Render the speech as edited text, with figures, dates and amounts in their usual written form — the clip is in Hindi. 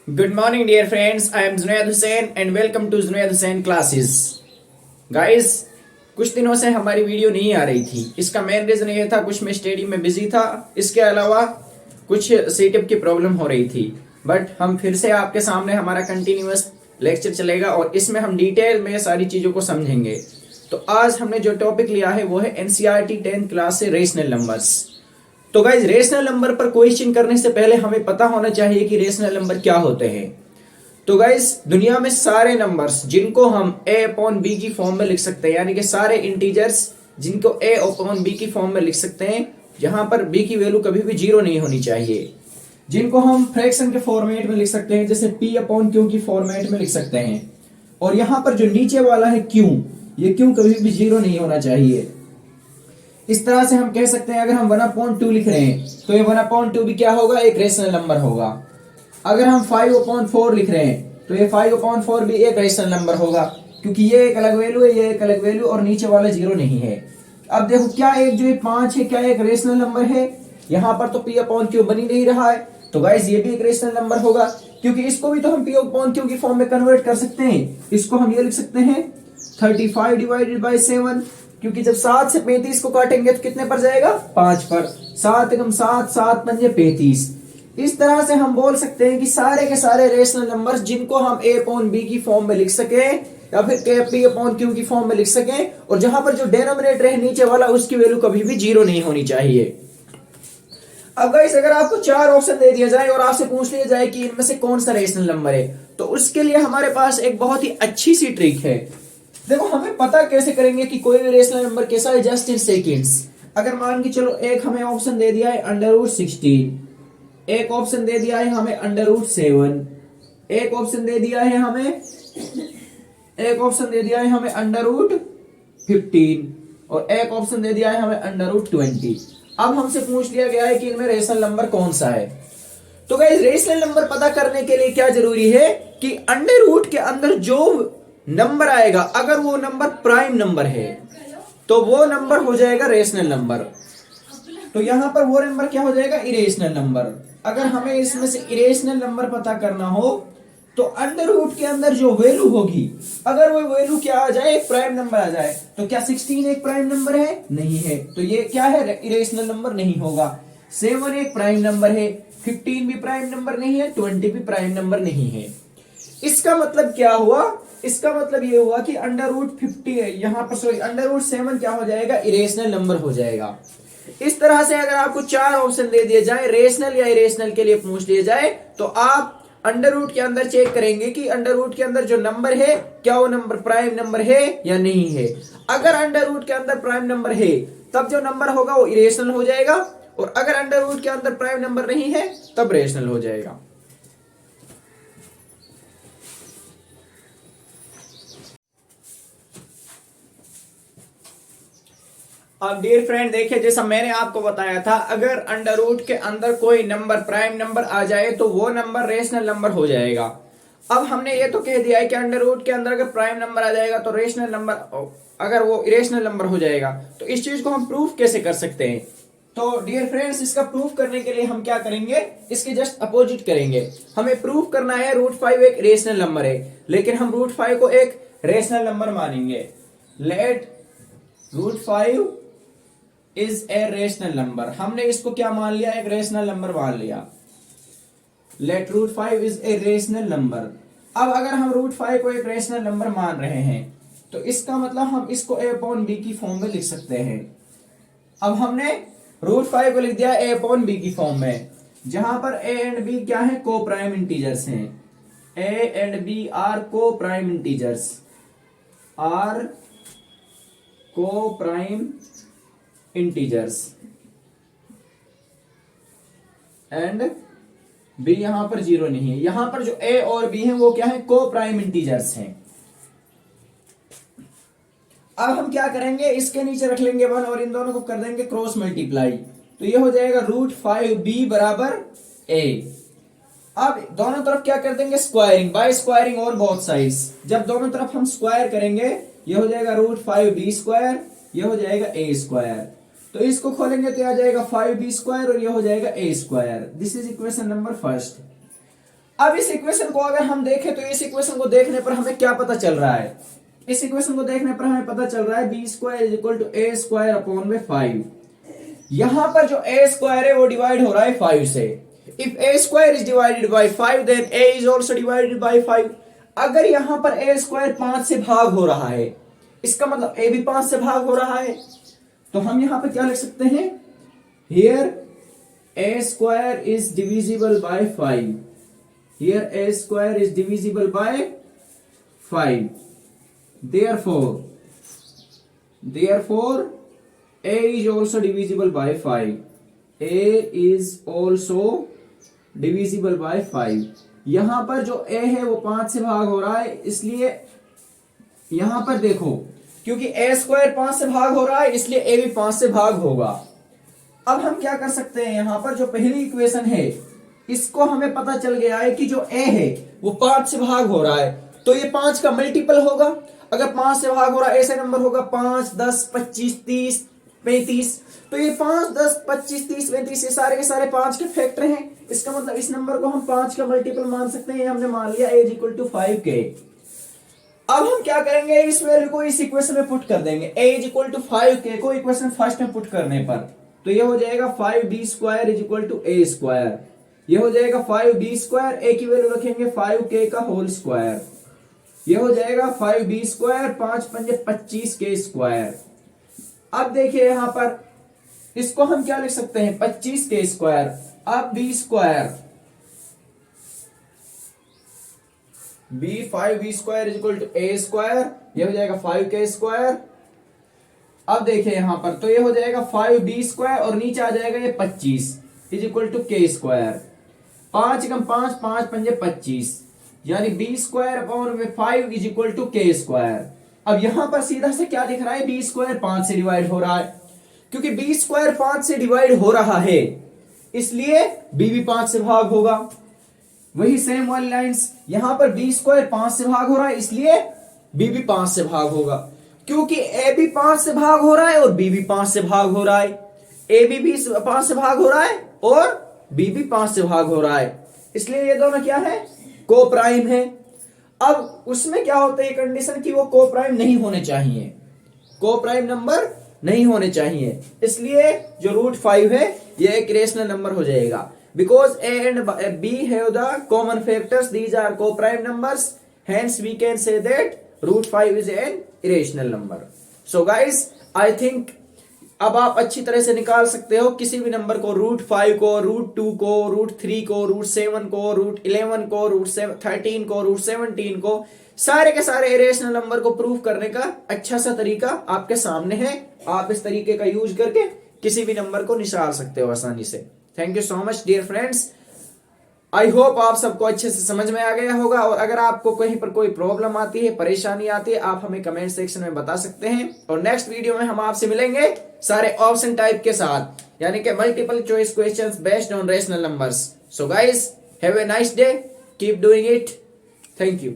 Good morning, dear friends. I am Zunaid Hussain and welcome to Zunaid Hussain classes. Guys, कुछ दिनों से हमारी वीडियो नहीं आ रही थी। इसका मेन रीजन ये था, कुछ मैं स्टडी में बिजी था, इसके अलावा कुछ सीटेप की प्रॉब्लम हो रही थी। बट हम फिर से आपके सामने हमारा कंटिन्यूअस लेक्चर चलेगा और इसमें हम डिटेल में सारी चीजों को समझेंगे। तो आज हमने जो टॉपिक लिया है वो है एनसीईआरटी 10th क्लास से रेशनल नंबर्स। तो गाइज, रेशनल नंबर पर क्वेश्चन करने से पहले हमें पता होना चाहिए कि रेशनल नंबर क्या होते हैं। तो गाइज, दुनिया में सारे नंबर्स जिनको हम a अपॉन बी की फॉर्म में लिख सकते हैं, यानी कि सारे इंटीजर्स जिनको a अपॉन बी की फॉर्म में लिख सकते हैं, जहां पर b की वैल्यू कभी भी जीरो नहीं होनी चाहिए, जिनको हम फ्रैक्शन के फॉर्मेट में लिख सकते हैं, जैसे p अपॉन क्यू की फॉर्मेट में लिख सकते हैं। और यहां पर जो नीचे वाला है q, ये q कभी भी जीरो नहीं होना चाहिए। इस तरह से हम कह सकते हैं, अगर हम 1/2 लिख रहे हैं तो ये 1/2 भी क्या होगा, एक रेशनल नंबर होगा। अगर हम 5/4 लिख रहे हैं तो ये 5/4 भी एक रेशनल नंबर होगा, क्योंकि ये एक अलग वैल्यू है, ये एक अलग वैल्यू और नीचे वाला जीरो नहीं है। अब देखो, क्या एक जो 5 है क्या एक रेशनल नंबर है? यहाँ पर तो p/q बन ही नहीं रहा है, तो गाइस ये भी एक रेशनल नंबर होगा, क्योंकि इसको भी तो हम p/q की फॉर्म में कन्वर्ट कर सकते हैं। इसको हम ये लिख सकते हैं 35 डिवाइडेड बाई 7, क्योंकि जब 7 से 35 को काटेंगे तो कितने पर जाएगा, 5 पर। 7 एकम 7, 7 पंजे 35। इस तरह से हम बोल सकते हैं कि सारे के सारे रेशनल नंबर्स जिनको हम a अपॉन बी की फॉर्म में लिख सके या फिर p/q की फॉर्म में लिख सके, और जहां पर जो डेनोमिनेटर है नीचे वाला, उसकी वैल्यू कभी भी जीरो नहीं होनी चाहिए। अब गाइस, अगर आपको 4 ऑप्शन दे दिया जाए और आपसे पूछ लिया जाए कि इनमें से कौन सा रेशनल नंबर है, तो उसके लिए हमारे पास एक बहुत ही अच्छी सी ट्रिक है। देखो, हमें पता कैसे करेंगे कि कोई भी रेशनल नंबर कैसा है, जस्ट इन सेकेंड्स। अगर मान के चलो, एक हमें ऑप्शन दे दिया है √16, एक ऑप्शन दे दिया है हमें √7, एक ऑप्शन दे दिया है हमें √15 और एक ऑप्शन दे दिया है हमें √20। अब हमसे पूछ लिया गया है कि इनमें रेशनल नंबर कौन सा है। तो गाइस, रेशनल नंबर पता करने के लिए क्या जरूरी है कि अंडर रूट के अंदर जो नंबर आएगा, अगर वो नंबर प्राइम नंबर है तो वो नंबर हो जाएगा रेशनल नंबर। तो यहां पर वो नंबर क्या हो जाएगा, इरेशनल नंबर। अगर हमें इसमें से इरेशनल नंबर पता करना हो तो अंडर रूट के अंदर जो वैल्यू होगी, अगर वो वैल्यू क्या आ जाए, एक प्राइम नंबर आ जाए, तो क्या 16 एक प्राइम नंबर है? नहीं है, तो ये क्या है, इरेशनल नंबर नहीं होगा। 7 एक प्राइम नंबर है, 15 भी प्राइम नंबर नहीं है, 20 भी प्राइम नंबर नहीं है। इसका मतलब क्या हुआ, इसका मतलब ये हुआ कि √50 यहां पर, सॉरी, √7 क्या हो जाएगा, इरेशनल नंबर हो जाएगा। इस तरह से अगर आपको 4 ऑप्शन दे दिए जाए, रेशनल या इरेशनल के लिए पूछ लिए जाए, तो आप अंडर रूट के अंदर चेक करेंगे कि अंडर रूट के अंदर जो नंबर है, क्या वो नंबर प्राइम नंबर है या नहीं है। अगर अंडर रूट के अंदर प्राइम नंबर है, तब जो नंबर होगा वो इरेशनल हो जाएगा, और अगर अंडर रूट के अंदर प्राइम नंबर नहीं है, तब रेशनल हो जाएगा। अब डियर फ्रेंड, देखिए, जैसा मैंने आपको बताया था, अगर अंडर रूट के अंदर कोई नंबर प्राइम नंबर आ जाए तो वो नंबर रेशनल नंबर हो जाएगा। अब हमने ये तो कह दिया है कि अंडर रूट के अंदर अगर प्राइम नंबर आ जाएगा तो रेशनल नंबर, अगर वो इरेशनल नंबर हो जाएगा। तो इस चीज को हम प्रूफ कैसे कर सकते हैं? तो डियर फ्रेंड्स, इसका प्रूफ करने के लिए हम क्या करेंगे, इसके जस्ट अपोजिट करेंगे। हमें प्रूफ करना है √5 एक रेशनल नंबर है, लेकिन हम √5 को एक रेशनल नंबर मानेंगे। Let √5 is a rational number. हमने इसको क्या मान लिया, एक रेशनल नंबर मान लिया। Let √5 is a rational number. अब अगर हम √5 को एक रेशनल नंबर मान रहे हैं, तो इसका मतलब हम इसको a अपॉन बी की फॉर्म में लिख सकते हैं। अब हमने √5 को लिख दिया a अपॉन बी की फॉर्म में, जहां पर a एंड b क्या है, को प्राइम इंटीजर्स हैं। a एंड b आर को प्राइम इंटीजर्स, आर को प्राइम इंटीजर्स, एंड b यहां पर जीरो नहीं है। यहां पर जो a और b है वो क्या है, को प्राइम इंटीजर्स हैं। अब हम क्या करेंगे, इसके नीचे रख लेंगे 1 और इन दोनों को कर देंगे क्रॉस मल्टीप्लाई, तो ये हो जाएगा √5b बराबर a। अब दोनों तरफ क्या कर देंगे, स्क्वायरिंग, बाय स्क्वायरिंग और बोथ साइड्स। जब दोनों तरफ हम स्क्वायर करेंगे, ये हो जाएगा √5b², ये हो जाएगा a²। तो इसको खोलेंगे तो आ जाएगा 5b² और ये हो जाएगा a²। This is equation number first. अब इस इक्वेशन को अगर हम देखें तो इस इक्वेशन को देखने पर हमें क्या पता चल रहा है, इस इक्वेशन को देखने पर हमें पता चल रहा है b square is equal to a square upon में 5। यहां पर जो ए स्क्वायर है वो डिवाइड हो रहा है 5 से। If a square is divided by 5 then a is also divided by 5। अगर यहां पर ए स्क्वायर 5 से भाग हो रहा है, इसका मतलब ए भी 5 से भाग हो रहा है, तो हम यहां पर क्या लिख सकते हैं, here A square is divisible by 5, here A square is divisible by 5, therefore a is also divisible by 5, a is also divisible by 5। यहां पर जो a है वो 5 से भाग हो रहा है, इसलिए यहां पर देखो क्योंकि a स्क्वायर 5 से भाग हो रहा है इसलिए a भी 5 से भाग होगा। अब हम क्या कर सकते हैं, यहां पर जो पहली इक्वेशन है इसको हमें पता चल गया है कि जो a है वो 5 से भाग हो रहा है, तो ये 5 का मल्टीपल होगा। अगर 5 से भाग हो रहा है ऐसे नंबर होगा 5, 10, 25, 30, 35, तो ये 5, 10, 25, 30, 35 ये सारे के सारे 5 के फैक्टर हैं। इसका मतलब इस नंबर को हम 5 का मल्टीपल मान सकते हैं। हमने मान लिया a इक्वल टू 5 के। अब हम क्या करेंगे, इस वैल्यू को इस इक्वेशन में पुट कर देंगे। a इक्वल टू 5 के को इक्वेशन फर्स्ट में पुट करने पर तो ये हो जाएगा 5b square is equal to a square, ये हो जाएगा 5b स्क्वायर, a की वैल्यू रखेंगे 5k का होल स्क्वायर, ये हो जाएगा 5b स्क्वायर, 5 पंजे 25 के स्क्वायर। अब देखिए यहां पर इसको हम क्या लिख सकते हैं, 25 के स्क्वायर। अब b square b 5b square is equal to a square, ये हो जाएगा 5k स्क्वायर। अब देखिए यहां पर तो ये हो जाएगा 5b स्क्वायर और नीचे आ जाएगा ये 25 is equal to k square, 5 कम 5, 5 पंजे 25, यानी b स्क्वायर अपॉन में 5 is equal to k square. अब यहां पर सीधा से क्या दिख रहा है, b स्क्वायर 5 से डिवाइड हो रहा है, क्योंकि b स्क्वायर 5 से डिवाइड हो रहा है इसलिए b भी 5 से भाग होगा। वही सेम वाली लाइंस यहां पर b स्क्वायर 5 से भाग हो रहा है इसलिए b भी 5 से भाग होगा, क्योंकि a भी 5 से भाग हो रहा है और b भी 5 से भाग हो रहा है, a भी 5 से भाग हो रहा है और b भी 5 से भाग हो रहा है, इसलिए ये दोनों क्या है, को प्राइम है। अब उसमें क्या होता है कंडीशन की वो को प्राइम नहीं होने चाहिए, को प्राइम नंबर नहीं होने चाहिए, इसलिए जो रूट 5 है ये एक इरेशनल नंबर हो जाएगा। Because a and b have the common factors, these are coprime numbers, hence we can say that root 5 is an irrational number. So guys I think अब आप अच्छी तरह से निकाल सकते हो किसी भी नंबर को, रूट 5 को, रूट 2 को, रूट 3 को, रूट 7 को, रूट 11 को, रूट 13 को, रूट 17 को, सारे के सारे इरेशनल नंबर को प्रूव करने का अच्छा सा तरीका आपके सामने है। आप इस तरीके का यूज करके किसी भी नंबर को निकाल सकते हो आसानी से। Thank you so much dear friends, I hope आप सबको अच्छे से समझ में आ गया होगा। और अगर आपको कहीं पर कोई प्रॉब्लम आती है, परेशानी आती है, आप हमें कमेंट सेक्शन में बता सकते हैं। और नेक्स्ट वीडियो में हम आपसे मिलेंगे सारे ऑप्शन टाइप के साथ, यानी कि multiple choice questions based on rational numbers. So guys have a nice day, keep doing it, thank you.